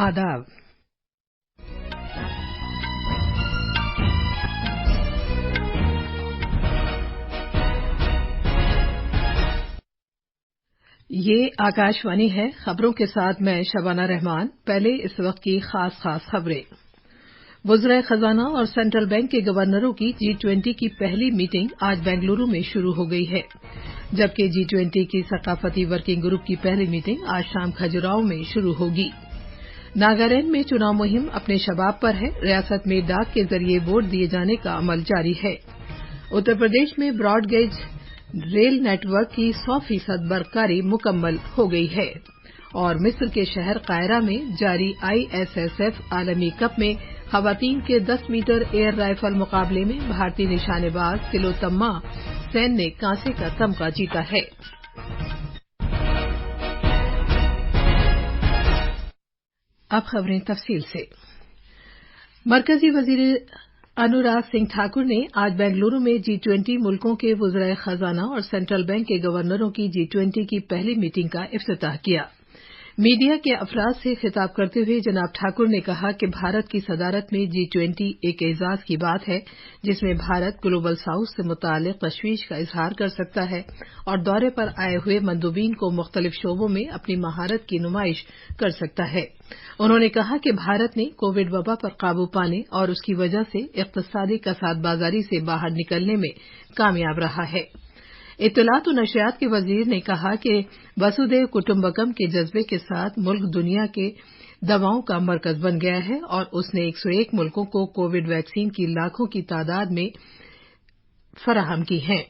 आदाब। ये आकाशवाणी है। खबरों के साथ मैं शबाना रहमान। पहले इस वक्त की खास खबरें। वज़ीर खजाना और सेंट्रल बैंक के गवर्नरों की G20 की पहली मीटिंग आज बेंगलुरु में शुरू हो गई है, जबकि G20 की सकाफती वर्किंग ग्रुप की पहली मीटिंग आज शाम खजुराहो में शुरू होगी। नागालैंड में चुनाव मुहिम अपने शबाब पर है। रियासत में डाक के जरिए वोट दिए जाने का अमल जारी है। उत्तर प्रदेश में ब्रॉडगेज रेल नेटवर्क की 100% बर्क़ारी मुकम्मल हो गई है। और मिस्र के शहर कायरा में जारी ISSF आलमी कप में खवातीन के 10 मीटर एयर राइफल मुकाबले में भारतीय निशानेबाज तिलोत्तमा सेन ने कांसे का तमगा जीता है। अब खबरें तफसील से। मरकजी वजीर अनुराग सिंह ठाकुर ने आज बेंगलुरु में G20 मुल्कों के वज़ीर खजाना और सेंट्रल बैंक के गवर्नरों की G20 की पहली मीटिंग का इफ्तिताह किया। मीडिया के अफराद से खिताब करते हुए जनाब ठाकुर ने कहा कि भारत की सदारत में G20 एक एजाज की बात है, जिसमें भारत ग्लोबल साउथ से मुताल्लिक तशवीश का इजहार कर सकता है और दौरे पर आए हुए मंदूबीन को मुख्तलिफ शोबों में अपनी महारत की नुमाइश कर सकता है। उन्होंने कहा कि भारत ने कोविड वबा पर काबू पाने और उसकी वजह से इक़्तिसादी कसादबाजारी से बाहर निकलने में कामयाब रहा है। इत्तलात व नशरियात के वजीर ने कहा कि वसुधैव कुटुंबकम के जज्बे के साथ मुल्क दुनिया के दवाओं का मरकज बन गया है और उसने 101 मुल्कों को कोविड वैक्सीन की लाखों की तादाद में फराहम की है।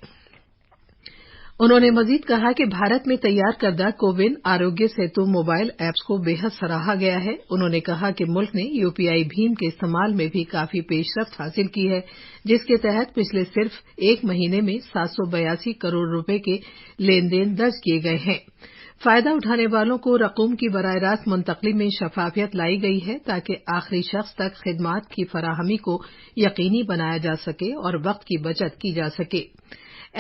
उन्होंने मजीद कहा कि भारत में तैयार करदा कोविन आरोग्य सेतु मोबाइल ऐप्स को बेहद सराहा गया है। उन्होंने कहा कि मुल्क ने UPI भीम के इस्तेमाल में भी काफी पेशरफ्त हासिल की है, जिसके तहत पिछले सिर्फ एक महीने में 782 करोड़ रुपए के लेन देन दर्ज किए गए हैं। फायदा उठाने वालों को रकूम की बराह रास्त मुंतकली में शफाफियत लाई गई है, ताकि आखिरी शख्स तक खिदमात की फराहमी को यकीनी बनाया जा सके और वक्त की बचत की जा सके।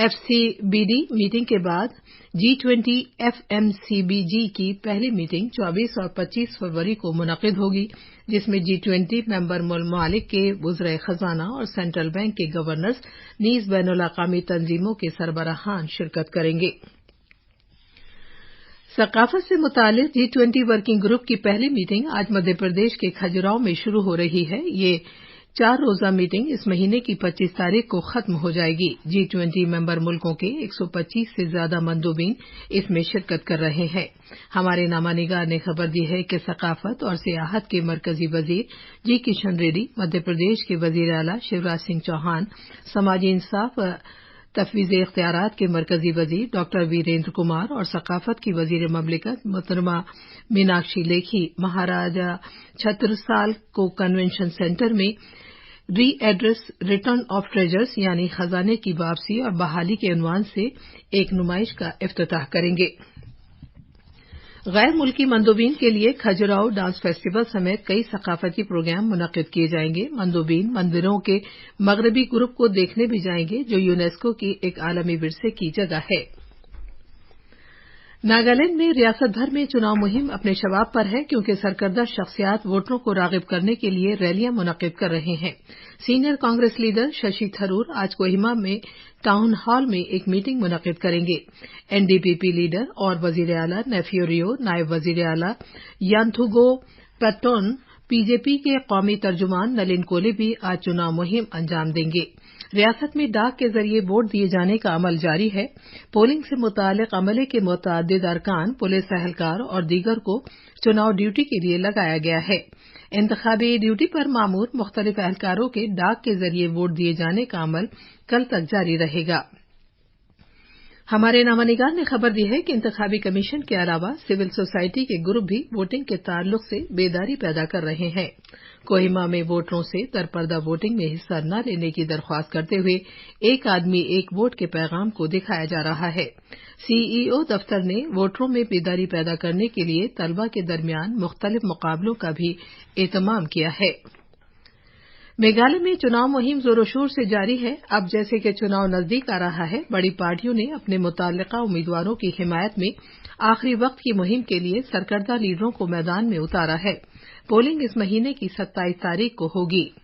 FCBD मीटिंग के बाद G20 FMCBG की पहली मीटिंग 24 और 25 फरवरी को मुनक़िद होगी, जिसमें G20 मेंबर ममालिक के वज़ीर खजाना और सेंट्रल बैंक के गवर्नर्स नीज़ बैनुल-अक़वामी तंजीमों के सरबराहान शिरकत करेंगे। सकाफत से मुताल्लिक G20 वर्किंग ग्रुप की पहली मीटिंग आज मध्य प्रदेश के खजुराहो में शुरू हो रही है। ये 4 रोज़ा मीटिंग इस महीने की 25 तारीख को खत्म हो जाएगी। G20 मेंबर मुल्कों के 125 से ज्यादा मंदूबीन इसमें शिरकत कर रहे हैं। हमारे नामानिगार ने खबर दी है कि सकाफत और सियाहत के मरकजी वजीर जी किशन रेड्डी, मध्य प्रदेश के वजीर आला शिवराज सिंह चौहान, समाजी इंसाफ व तफवीज़ इख्तियारात के मरकजी वजीर डॉक्टर वीरेंद्र कुमार और सकाफत की वजीर ममलिकत मोहतरमा मीनाक्षी लेखी महाराजा छत्रसाल को कन्वेंशन सेंटर में री एड्रेस रिटर्न ऑफ ट्रेजर्स यानी खजाने की वापसी और बहाली के उन्वान से एक नुमाइश का इफ्तिताह करेंगे। गैर मुल्की मंदूबीन के लिए खजुराहो डांस फेस्टिवल समेत कई सकाफती प्रोग्राम मुनक़िद किए जाएंगे। मंदूबीन मंदिरों के मगरबी ग्रुप को देखने भी जाएंगे, जो यूनेस्को की एक आलमी विरसे की जगह है। नागालैंड में रियासत भर में चुनाव मुहिम अपने शबाब पर है, क्योंकि सरकर्दा शख्सियात वोटरों को राग़िब करने के लिए रैलियां मुनक़िद कर रहे हैं। सीनियर कांग्रेस लीडर शशि थरूर आज कोहिमा में टाउन हॉल में एक मीटिंग मुनक़िद करेंगे। NDPP लीडर और वजीर आला नेफियो रियो, नायब वजीर आला यांथुगो पेट्टोन, PJP के कौमी तर्जुमान नलिन कोले भी आज चुनाव मुहिम अंजाम देंगे। रियासत में डाक के जरिए वोट दिए जाने का अमल जारी है। पोलिंग से मुताल्लिक अमले के मुतअद्दिद अरकान, पुलिस एहलकार और दीगर को चुनाव ड्यूटी के लिए लगाया गया है। इंतखाबी ड्यूटी पर मामूर मुख्तलिफ एहलकारों के डाक के जरिए वोट दिए जाने का अमल कल तक जारी रहेगा। हमारे नामानिगार ने खबर दी है कि इंतखाबी कमीशन के अलावा सिविल सोसाइटी के ग्रुप भी वोटिंग के ताल्लुक से बेदारी पैदा कर रहे हैं। कोहिमा में वोटरों से दरपर्दा वोटिंग में हिस्सा न लेने की दरख्वास्त करते हुए एक आदमी एक वोट के पैगाम को दिखाया जा रहा है। CEO दफ्तर ने वोटरों में बेदारी पैदा करने के लिए तलबा के दरमियान मुख्तलिफ मुकाबलों का भी एहतमाम किया है। मेघालय में चुनाव मुहिम जोरों शोर से जारी है। अब जैसे कि चुनाव नजदीक आ रहा है, बड़ी पार्टियों ने अपने मुतल्लिका उम्मीदवारों की हिमायत में आखिरी वक्त की मुहिम के लिए सरकर्दा लीडरों को मैदान में उतारा है। पोलिंग इस महीने की 27 तारीख को होगी।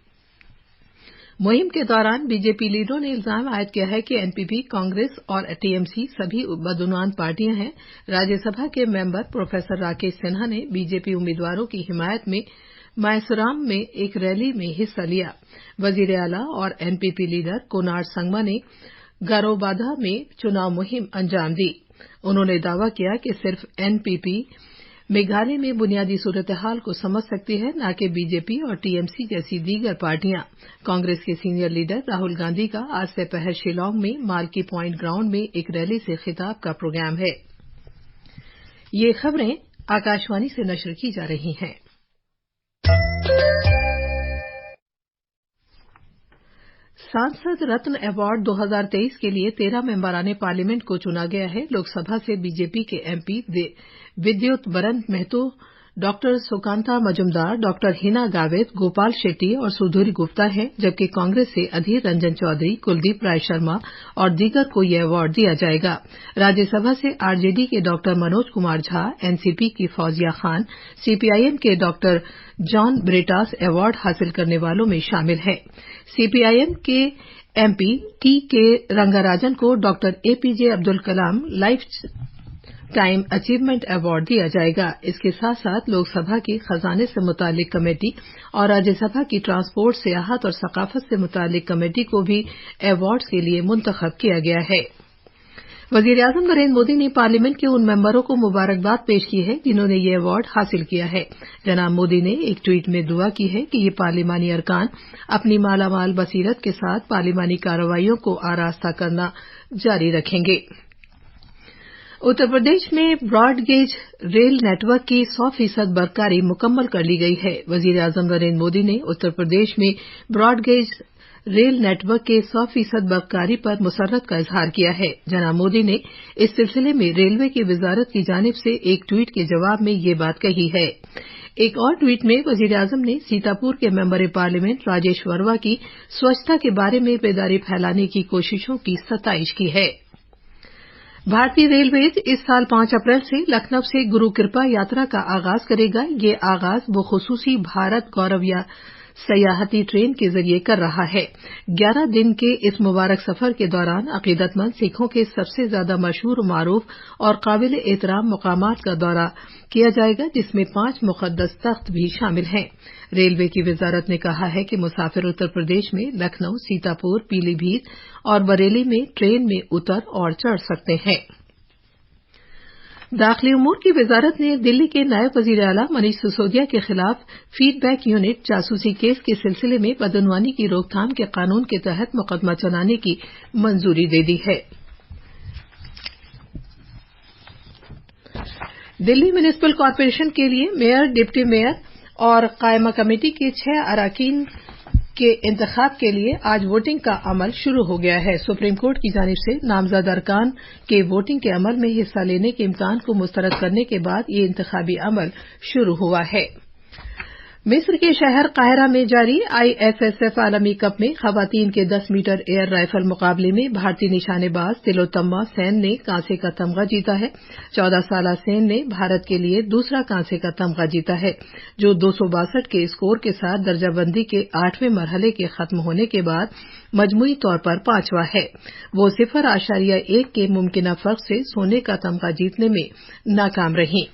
मुहिम के दौरान बीजेपी लीडरों ने इल्जाम आयद किया है कि एनपीपी, कांग्रेस और टीएमसी सभी बदउनवान पार्टियां हैं। राज्यसभा के मेंबर प्रोफेसर राकेश सिन्हा ने बीजेपी उम्मीदवारों की हिमायत में मायसोराम में एक रैली में हिस्सा लिया। वजीर आला और एनपीपी लीडर कोनार्ड संगमा ने गारोबाधा में चुनाव मुहिम अंजाम दी। उन्होंने दावा किया कि सिर्फ एनपीपी मेघालय में बुनियादी सूरत-ए-हाल को समझ सकती है, न कि बीजेपी और टीएमसी जैसी दीगर पार्टियां। कांग्रेस के सीनियर लीडर राहुल गांधी का आज दोपहर शिलांग में माल्की पॉइंट ग्राउंड में एक रैली से खिताब का प्रोग्राम है। ये खबरें आकाशवाणी से नशर की जा रही हैं। सांसद रत्न अवार्ड 2023 के लिए 13 मेंबराने पार्लियामेंट को चुना गया है। लोकसभा से बीजेपी के एमपी विद्युत बरन महतो, डॉक्टर सुकांता मजुमदार, डॉक्टर हिना गावित, गोपाल शेट्टी और सुधीर गुप्ता हैं, जबकि कांग्रेस से अधीर रंजन चौधरी, कुलदीप राय शर्मा और दीगर को यह अवार्ड दिया जाएगा। राज्यसभा से आरजेडी के डॉक्टर मनोज कुमार झा, एनसीपी की फौजिया खान, सीपीआईएम के डॉक्टर जॉन ब्रेटास अवार्ड हासिल करने वालों में शामिल हैं। सीपीआईएम के एमपी टी के रंगाराजन को doctor APJ Abdul Kalam life time achievement award दिया जाएगा। इसके साथ साथ लोकसभा की खजाने से मुतालिक कमेटी और राज्यसभा की ट्रांसपोर्ट, सियाहत और सकाफत से मुतालिक कमेटी को भी अवार्ड्स के लिए मुंतखब किया गया है। वजीर-ए-आजम नरेंद्र मोदी ने पार्लियामेंट के उन मेंबरों को मुबारकबाद पेश की है जिन्होंने ये अवार्ड हासिल किया है। जनाब मोदी ने एक ट्वीट में दुआ की है कि ये पार्लिमानी अरकान अपनी मालामाल बसीरत के साथ पार्लिमानी कार्रवाइयों को आरास्ता करना जारी रखेंगे। उत्तर प्रदेश में ब्रॉडगेज रेल नेटवर्क की 100% बरकरारी मुकम्मल कर ली गई है। वजीर-ए-आजम नरेंद्र मोदी ने उत्तर प्रदेश में ब्रॉडगेज रेल नेटवर्क के 100% बरकरारी पर मुसर्रत का इजहार किया है। जनाब मोदी ने इस सिलसिले में रेलवे की वजारत की जानिब से एक ट्वीट के जवाब में ये बात कही है। एक और ट्वीट में वजीर-ए-आजम ने सीतापुर के मेंबर पार्लियामेंट राजेश वर्मा की स्वच्छता के बारे में बेदारी फैलाने की कोशिशों की सताइश की है। भारतीय रेलवेज इस साल 5 अप्रैल से लखनऊ से गुरु कृपा यात्रा का आगाज करेगा। ये आगाज बखुसूसी भारत गौरव सयाहती ट्रेन के जरिए कर रहा है। 11 दिन के इस मुबारक सफर के दौरान अकीदतमंद सिखों के सबसे ज्यादा मशहूर, मारूफ और काबिल एहतराम मकामात का दौरा किया जाएगा, जिसमें 5 मुक़द्दस तख्त भी शामिल हैं। रेलवे की वजारत ने कहा है कि मुसाफिर उत्तर प्रदेश में लखनऊ, सीतापुर, पीलीभीत और बरेली में ट्रेन में उतर और चढ़ सकते हैं। दाखिली उमूर की वजारत ने दिल्ली के नायब वजीर आला मनीष सिसोदिया के खिलाफ फीडबैक यूनिट जासूसी केस के सिलसिले में बदउनवानी की रोकथाम के कानून के तहत मुकदमा चलाने की मंजूरी दे दी है। दिल्ली म्युनिसिपल कॉरपोरेशन के लिए मेयर, डिप्टी मेयर और कायमा कमेटी के 6 अराकीन के इंतखाब के लिए आज वोटिंग का अमल शुरू हो गया है। सुप्रीम कोर्ट की जानिब से नामजद अरकान के वोटिंग के अमल में हिस्सा लेने के इम्कान को मुस्तरद करने के बाद ये इंतखाबी अमल शुरू हुआ है। मिस्र के शहर काहिरा में जारी आईएसएसएफ आलमी कप में खवातीन के 10 मीटर एयर राइफल मुकाबले में भारतीय निशानेबाज तिलोत्तमा सेन ने कांसे का तमगा जीता है। 14 साला सेन ने भारत के लिए दूसरा कांसे का तमगा जीता है, जो 262 के स्कोर के साथ दर्जाबंदी के 8वें मरहले के खत्म होने के बाद मजमूई तौर पर 5वां है। वो 0.1 के मुमकिना फर्क से सोने का तमगा जीतने में नाकाम रही।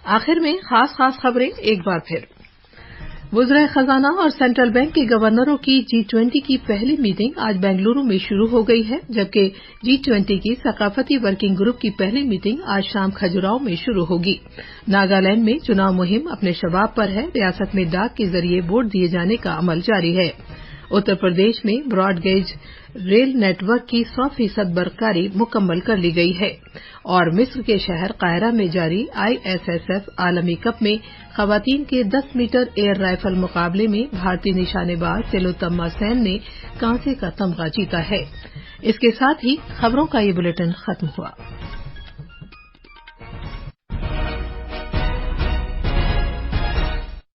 आखिर में खास खबरें एक बार फिर। वज़ीर खजाना और सेंट्रल बैंक के गवर्नरों की G20 की पहली मीटिंग आज बेंगलुरु में शुरू हो गई है, जबकि G20 की सकाफती वर्किंग ग्रुप की पहली मीटिंग आज शाम खजुराहो में शुरू होगी। नागालैंड में चुनाव मुहिम अपने शबाब पर है। रियासत में डाक के जरिए वोट दिए जाने का अमल जारी है। उत्तर प्रदेश में ब्रॉडगेज रेल नेटवर्क की 100% बरकरारी मुकम्मल कर ली गई है। और मिस्र के शहर काहिरा में जारी आईएसएसएफ आलमी कप में खवातीन के 10 मीटर एयर राइफल मुकाबले में भारतीय निशानेबाज तिलोत्तमा सेन ने कांसे का तमगा जीता है। इसके साथ ही खबरों का ये बुलेटिन खत्म हुआ।